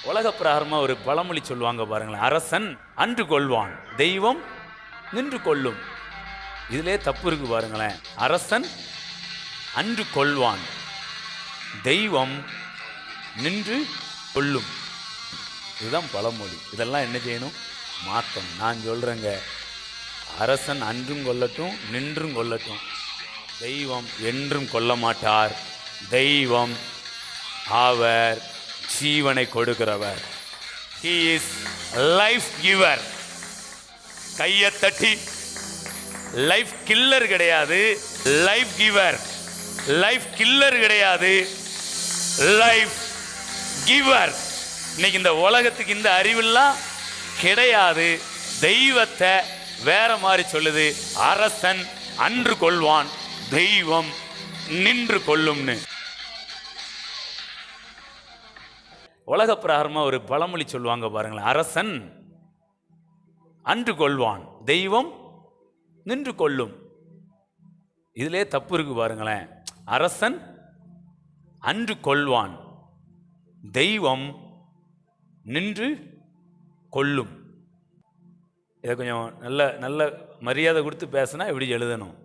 உலக பிரகாரமா ஒரு பழமொழி சொல்லுவாங்க பாருங்களேன், அரசன் அன்று கொள்வான், தெய்வம் நின்று கொள்ளும். இதிலே தப்பு இருக்கு பாருங்களேன். அரசன் அன்று கொள்வான், தெய்வம் நின்று கொள்ளும். இதுதான் பழமொழி. இதெல்லாம் என்ன செய்யணும்? மாற்றணும். நான் சொல்றேங்க, அரசன் அன்றும் கொல்லட்டும், நின்றும் கொல்லட்டும், தெய்வம் என்றும் கொல்ல மாட்டார். தெய்வம் அவர் ஜீவனை கொடுக்கிறவர். He is life giver. கையை தட்டி, லைஃப் கில்லர் கிடையாது, லைஃப் கிவர். லைஃப் கில்லர் கிடையாது, லைஃப் கிவர். இன்னைக்கு இந்த உலகத்துக்கு இந்த அறிவெல்லாம் கிடையாது. தெய்வத்தை வேற மாதிரி சொல்லுது. அரசன் அன்று கொள்வான், தெய்வம் நின்று கொள்ளும்னு. உலக பிரகாரமா ஒரு பழமொழி சொல்லுவாங்க பாருங்களேன், அரசன் அன்று கொள்வான், தெய்வம் நின்று கொள்ளும். இதிலே தப்பு இருக்கு பாருங்களேன். அரசன் அன்று கொள்வான், தெய்வம் நின்று கொள்ளும். இதை கொஞ்சம் நல்ல நல்ல மரியாதை கொடுத்து பேசினா எப்படி எழுதணும்?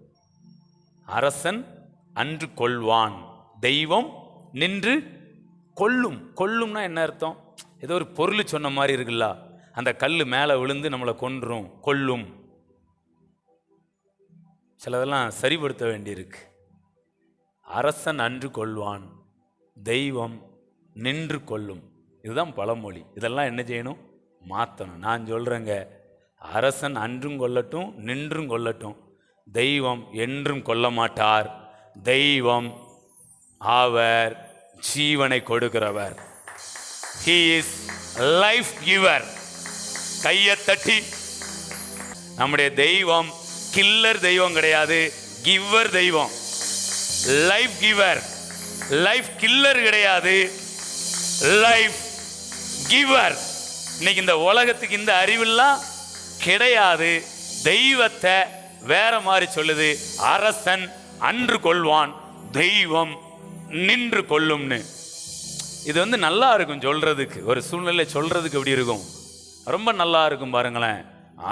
அரசன் அன்று கொள்வான், தெய்வம் நின்று கொல்லும். கொல்லும்னா என்ன அர்த்தம்? ஏதோ ஒரு பொருள் சொன்ன மாதிரி இருக்குல்ல. அந்த கல் மேலே விழுந்து நம்மளை கொன்றும், கொல்லும். சிலதெல்லாம் சரிப்படுத்த வேண்டியிருக்கு. அரசன் அன்று கொள்வான், தெய்வம் நின்று கொல்லும். இதுதான் பழமொழி. இதெல்லாம் என்ன செய்யணும்? மாற்றணும். நான் சொல்கிறேங்க, அரசன் அன்றும் கொல்லட்டும், நின்றும் கொல்லட்டும், தெய்வம் என்றும் கொல்ல மாட்டார். தெய்வம் அவர் ஜீவனை கொடுக்கிறவர். He is life giver. கையை தட்டி, நம்முடைய தெய்வம் கில்லர் தெய்வம் கிடையாது, கிவர் தெய்வம். Life giver. லைஃப் கில்லர் கிடையாது, லைஃப் கிவர். இன்னைக்கு இந்த உலகத்துக்கு இந்த அறிவெல்லாம் கிடையாது. தெய்வத்தை வேற மாதிரி சொல்லுது. அரசன் அன்று கொள்வான், தெய்வம் நின்று கொள்ளும்னு. இது நல்லா இருக்கும் சொல்றதுக்கு. ஒரு சூழ்நிலை சொல்றதுக்கு எப்படி இருக்கும்? ரொம்ப நல்லா இருக்கும் பாருங்களேன்.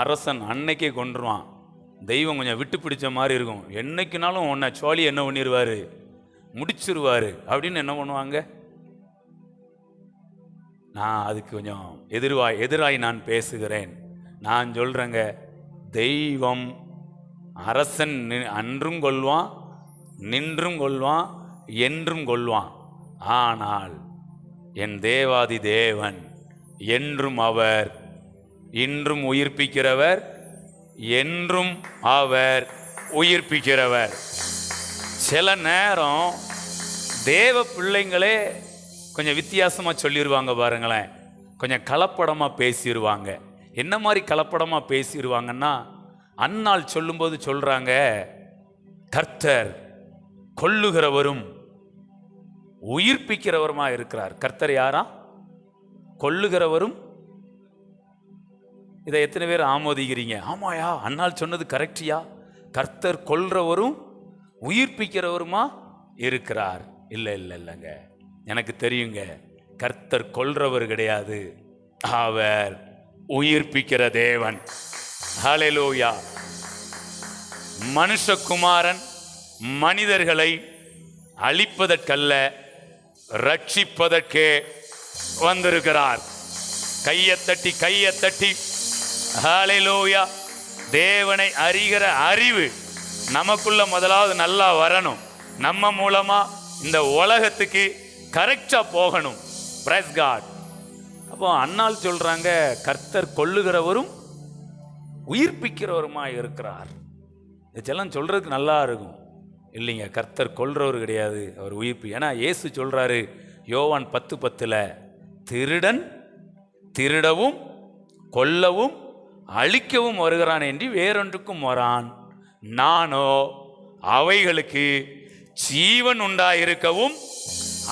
அரசன் அன்னைக்கே கொன்றுவான், தெய்வம் கொஞ்சம் விட்டு பிடிச்ச மாதிரி இருக்கும். என்னைக்குனாலும் உன்னை சோழி என்ன பண்ணிடுவாரு? முடிச்சிருவாரு அப்படின்னு என்ன பண்ணுவாங்க? நான் அதுக்கு கொஞ்சம் எதிராய் நான் பேசுகிறேன். நான் சொல்றேங்க, தெய்வம் அரசன் அன்றும் கொள்வான், நின்றும் கொள்வான், என்றும் கொள்வான். ஆனால் என் தேவாதி தேவன் என்றும் அவர், இன்றும் உயிர்ப்பிக்கிறவர், என்றும் அவர் உயிர்ப்பிக்கிறவர். சில நேரம் தேவ பிள்ளைங்களே கொஞ்சம் வித்தியாசமாக சொல்லிடுவாங்க பாருங்களேன். கொஞ்சம் கலப்படமாக பேசிடுவாங்க. என்ன மாதிரி கலப்படமாக பேசிடுவாங்கன்னா, அன்னாள் சொல்லும்போது சொல்கிறாங்க, கர்த்தர் கொல்லுகிறவரும் உயிர்ப்பிக்கிறவருமா இருக்கிறார். கர்த்தர் யாரா? கொல்லுகிறவரும். இதை எத்தனை பேர் ஆமோதிக்கிறீங்க? ஆமாயா, அன்னாள் சொன்னது கரெக்டியா? கர்த்தர் கொல்றவரும் உயிர்ப்பிக்கிறவருமா இருக்கிறார். இல்லை இல்லை இல்லைங்க, எனக்கு தெரியுங்க. கர்த்தர் கொல்றவர் கிடையாது, அவர் உயிர்ப்பிக்கிற தேவன். ஹல்லேலூயா. மனுஷகுமாரன் மனிதர்களை அழிப்பதற்கல்ல, ரட்சிப்பதற்கே வந்திருக்கிறார். கையை தட்டி ஹல்லேலூயா. தேவனை அறிகிற அறிவு நமக்குள்ள முதலாவது நல்லா வரணும். நம்ம மூலமா இந்த உலகத்துக்கு கரெக்டா போகணும். Praise God. அப்போ அன்னாள் சொல்றாங்க, கர்த்தர் கொல்லுகிறவரும் உயிர்ப்பிக்கிறவருமா இருக்கிறார். இதெல்லாம் சொல்றதுக்கு நல்லா இருக்கும் இல்லைங்க? கர்த்தர் கொல்றவர் கிடையாது, அவர் உயிர்ப்பு. ஏன்னா இயேசு சொல்றாரு யோவான் 10:10, திருடன் திருடவும் கொல்லவும் அழிக்கவும் வருகிறான் என்று வேறொன்றுக்கும் வரான், நானோ அவைகளுக்கு ஜீவன் உண்டாயிருக்கவும்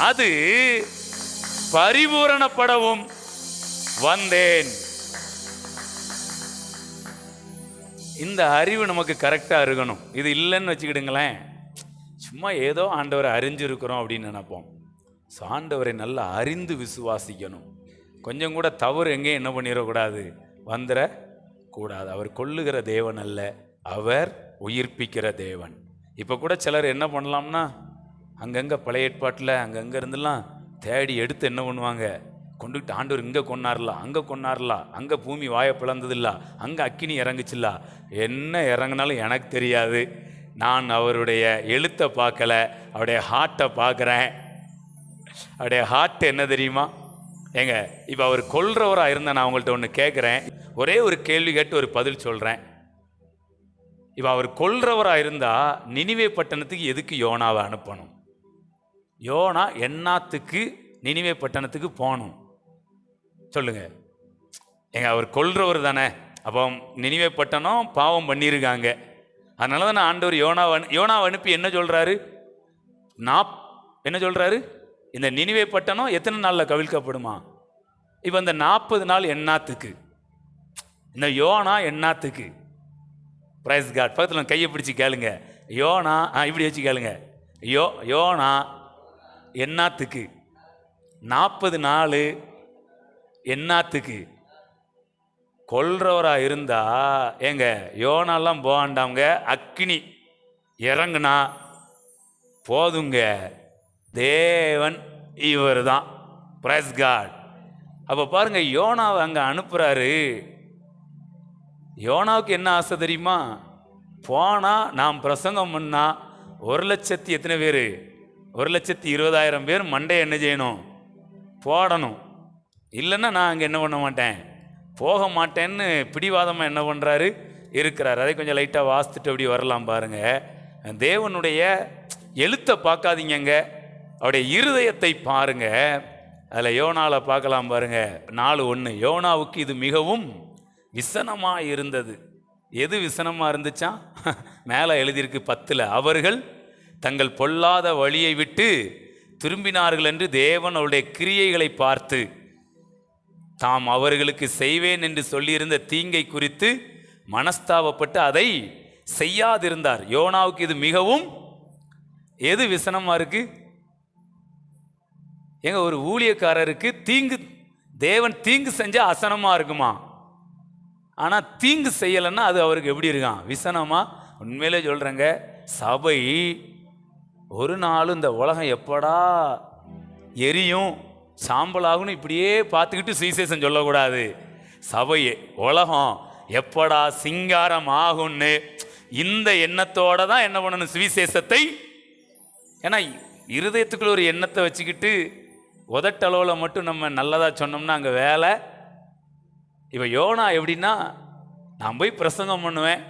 அது பரிபூரணப்படவும் வந்தேன். இந்த அறிவு நமக்கு கரெக்டாக இருக்கணும். இது இல்லைன்னு வச்சுக்கிடுங்களேன், சும்மா ஏதோ ஆண்டவரை அறிஞ்சிருக்கிறோம் அப்படின்னு நினைப்போம். ஆண்டவரை நல்லா அறிந்து விசுவாசிக்கணும். கொஞ்சம் கூட தவறு எங்கேயும் என்ன பண்ணிடக்கூடாது, வந்துடக்கூடாது. அவர் கொல்லுகிற தேவன் அல்ல, அவர் உயிர்ப்பிக்கிற தேவன். இப்போ கூட சிலர் என்ன பண்ணலாம்னா, அங்கங்கே பழைய ஏற்பாட்டில் அங்கங்கே இருந்தெல்லாம் தேடி எடுத்து என்ன பண்ணுவாங்க, கொண்டுகிட்டு ஆண்டவர் இங்கே கொண்டாரலாம், அங்கே கொண்டாரலாம், அங்கே பூமி வாயை பிளந்ததில்ல, அங்கே அக்கினி இறங்குச்சில்ல, என்ன இறங்கினாலும் எனக்கு தெரியாது, நான் அவருடைய எழுத்தை பார்க்கல, அவருடைய ஹார்ட்டை பார்க்குறேன். அவருடைய ஹார்ட் என்ன தெரியுமா ஏங்க? இப்போ அவர் கொல்றவராக இருந்தால் நான் உங்கள்கிட்ட ஒன்று கேட்குறேன், ஒரே ஒரு கேள்வி கேட்டு ஒரு பதில் சொல்கிறேன். இப்போ அவர் கொல்றவராக இருந்தால் நினிவே பட்டணத்துக்கு எதுக்கு யோனாவை அனுப்பணும்? யோனா என்னாத்துக்கு நினிவே பட்டணத்துக்கு போகணும் சொல்லுங்க? ஏங்க அவர் கொல்றவர் தானே, அப்போ நினிவே பட்டணம் பாவம் பண்ணியிருக்காங்க. அதனால தான் ஆண்டவர் யோனாவை அனுப்பி என்ன சொல்கிறாரு, என்ன சொல்கிறாரு, இந்த நினிவே பட்டணம் எத்தனை நாளில் கவிழ்க்கப்படுமா? இப்போ இந்த 40 நாள் என்னாத்துக்கு, இந்த யோனா என்னாத்துக்கு? Price God. பக்கத்தில் கையை பிடிச்சி கேளுங்க, யோனா இப்படி வச்சு கேளுங்க, யோனா என்னாத்துக்கு 40 நாள் என்னாத்துக்கு? கொல்றவராக இருந்தா ஏங்க யோனாலாம் போகாண்டாங்க, அக்கினி இறங்குனா போதுங்க, தேவன் இவர் தான். Praise God. அப்போ பாருங்க, யோனாவை அங்கே அனுப்புகிறாரு. யோனாவுக்கு என்ன ஆசை தெரியுமா? போனால் நாம் பிரசங்கம் பண்ணால் 1,00,000 எத்தனை பேர், 1,20,000 பேர் மண்டையை என்ன செய்யணும், போடணும். இல்லைன்னா நான் அங்கே என்ன பண்ண மாட்டேன், போக மாட்டேன்னு பிடிவாதமாக என்ன பண்ணுறாரு, இருக்கிறார். அதை கொஞ்சம் லைட்டாக வாசித்துட்டு அப்படி வரலாம் பாருங்கள். தேவனுடைய எழுத்தை பார்க்காதீங்க, அவருடைய இருதயத்தை பாருங்க. அதில் யோனாவில் பார்க்கலாம் பாருங்க. 4:1, யோனாவுக்கு இது மிகவும் விசனமாக இருந்தது. எது விசனமாக இருந்துச்சா? மேலே எழுதியிருக்கு 10, அவர்கள் தங்கள் பொல்லாத வழியை விட்டு திரும்பினார்கள் என்று தேவன் அவருடைய கிரியைகளை பார்த்து தாம் அவர்களுக்கு செய்வேன் என்று சொல்லியிருந்த தீங்கை குறித்து மனஸ்தாபப்பட்டு அதை செய்யாதிருந்தார். யோனாவுக்கு இது மிகவும் எது விசனமாக இருக்கு? எங்க ஒரு ஊழியக்காரருக்கு தேவன் தீங்கு செஞ்சா அசனமாக இருக்குமா? ஆனால் தீங்கு செய்யலைன்னா அது அவருக்கு எப்படி இருக்கான், விசனமா? உண்மையிலே சொல்கிறேங்க, சபை ஒரு நாள் இந்த உலகம் எப்படா எரியும் சாம்பலாகும்னு இப்படியே பார்த்துக்கிட்டு சுவிசேஷம் சொல்லக்கூடாது. சபையே உலகம் எப்படா சிங்காரம் ஆகும்னு இந்த எண்ணத்தோட தான் என்ன பண்ணணும், சுவிசேஷத்தை. ஏன்னா இருதயத்துக்குள்ள ஒரு எண்ணத்தை வச்சுக்கிட்டு உதட்டளவில் மட்டும் நம்ம நல்லதாக சொன்னோம்னா அங்கே வேலை. இப்போ யோனா எப்படின்னா, நான் போய் பிரசங்கம் பண்ணுவேன்,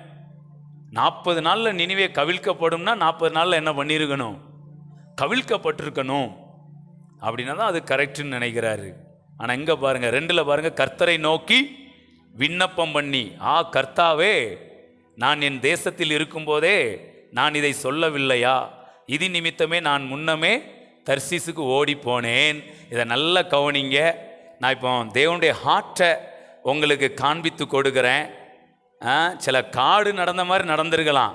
40 நாளில் நினிவே கவிழ்க்கப்படும்னா 40 நாளில் என்ன பண்ணியிருக்கணும், கவிழ்க்கப்பட்டிருக்கணும். அப்படின்னா தான் அது கரெக்டுன்னு நினைக்கிறாரு. ஆனால் இங்கே பாருங்கள் 2 பாருங்கள், கர்த்தரை நோக்கி விண்ணப்பம் பண்ணி, கர்த்தாவே, நான் என் தேசத்தில் இருக்கும்போதே நான் இதை சொல்லவில்லையா? இது நிமித்தமே நான் முன்னமே தர்சீசுக்கு ஓடி போனேன். இதை நல்லா கவனிங்க. நான் இப்போ தேவனுடைய ஹார்ட்டை உங்களுக்கு காண்பித்து கொடுக்குறேன். சில காடு நடந்த மாதிரி நடந்திருக்கலாம்,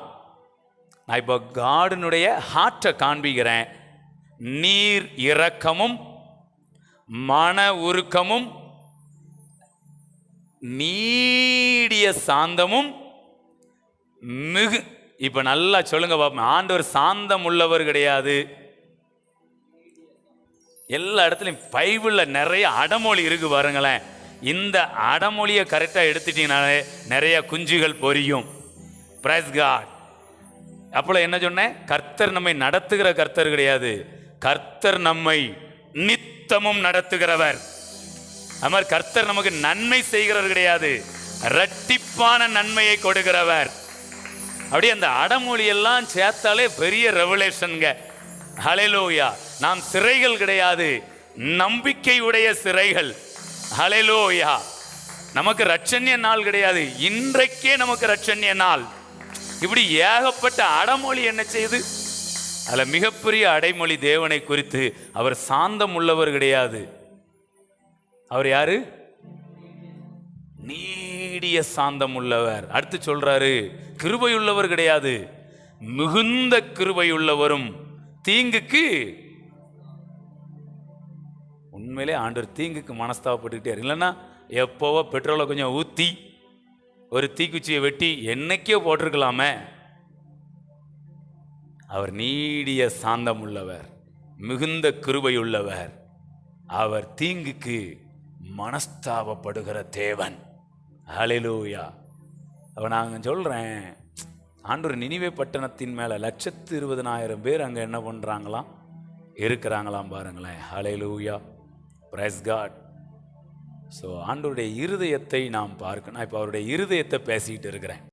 நான் இப்போ காடினுடைய ஹார்ட்டை காண்பிக்கிறேன். நீர் இரக்கமும் மன உருக்கமும் நீடிய சாந்தமும் மிகு. இப்போ நல்லா சொல்லுங்க பாப்போம், ஆண்டவர் சாந்தம் உள்ளவர் கிடையாது. எல்லா இடத்துலையும் பைபிளில் நிறைய அடமொழி இருக்கு பாருங்களேன். இந்த அடமொழியை கரெக்டாக எடுத்துட்டீங்கனாலே நிறைய குஞ்சுகள் பொரியும். Price God. அப்போ என்ன சொன்னேன், கர்த்தர் நம்மை நடத்துகிற கர்த்தர் கிடையாது, கர்த்தர் நம்மை நித்தமும் நடத்துகிறவர். அது மாதிரி கர்த்தர் நமக்கு நன்மை செய்கிறவர் கிடையாது, இரட்டிப்பான நன்மையை கொடுக்கிறவர். அப்படியே அந்த அடமொழி எல்லாம் சேர்த்தாலே பெரிய ரெவலேஷன்ங்க. ஹல்லேலூயா. நாம் சிறைகள் கிடையாது, நம்பிக்கையுடைய சிறைகள். ஹல்லேலூயா. நமக்கு ரட்சண்ய நாள் கிடையாது, இன்றைக்கே நமக்கு ரட்சண்ய நாள். இப்படி ஏகப்பட்ட அடமொழி என்ன செய்யுது. அதில் மிகப்பெரிய அடைமொழி தேவனை குறித்து, அவர் சாந்தம் உள்ளவர் கிடையாது. அவர் யாரு? நீடிய சாந்தம் உள்ளவர். அடுத்து சொல்றாரு, கிருபையுள்ளவர் கிடையாது, மிகுந்த கிருபையுள்ளவரும் தீங்குக்கு உண்மையிலே ஆண்டவர் தீங்குக்கு மனஸ்தாபப்பட்டுக்கிட்டே இருக்கு. இல்லைன்னா எப்போவோ பெட்ரோலை கொஞ்சம் ஊற்றி ஒரு தீக்குச்சியை வெட்டி என்னைக்கோ போட்டிருக்கலாமே. அவர் நீடிய சாந்தம் உள்ளவர், மிகுந்த கிருபை உள்ளவர். அவர் தீங்குக்கு மனஸ்தாபப்படுகிற தேவன். ஹல்லேலூயா. அப்போ நான் சொல்கிறேன், ஆண்டவர் நினிவே பட்டணத்தின் மேலே 120,000 பேர் அங்கே என்ன பண்ணுறாங்களாம், இருக்கிறாங்களாம் பாருங்களேன். ஹல்லேலூயா, பிரைஸ் காட். ஸோ ஆண்டவருடைய இருதயத்தை நாம் பார்க்கணும். நான் இப்போ அவருடைய இருதயத்தை பேசிக்கிட்டு இருக்கிறேன்.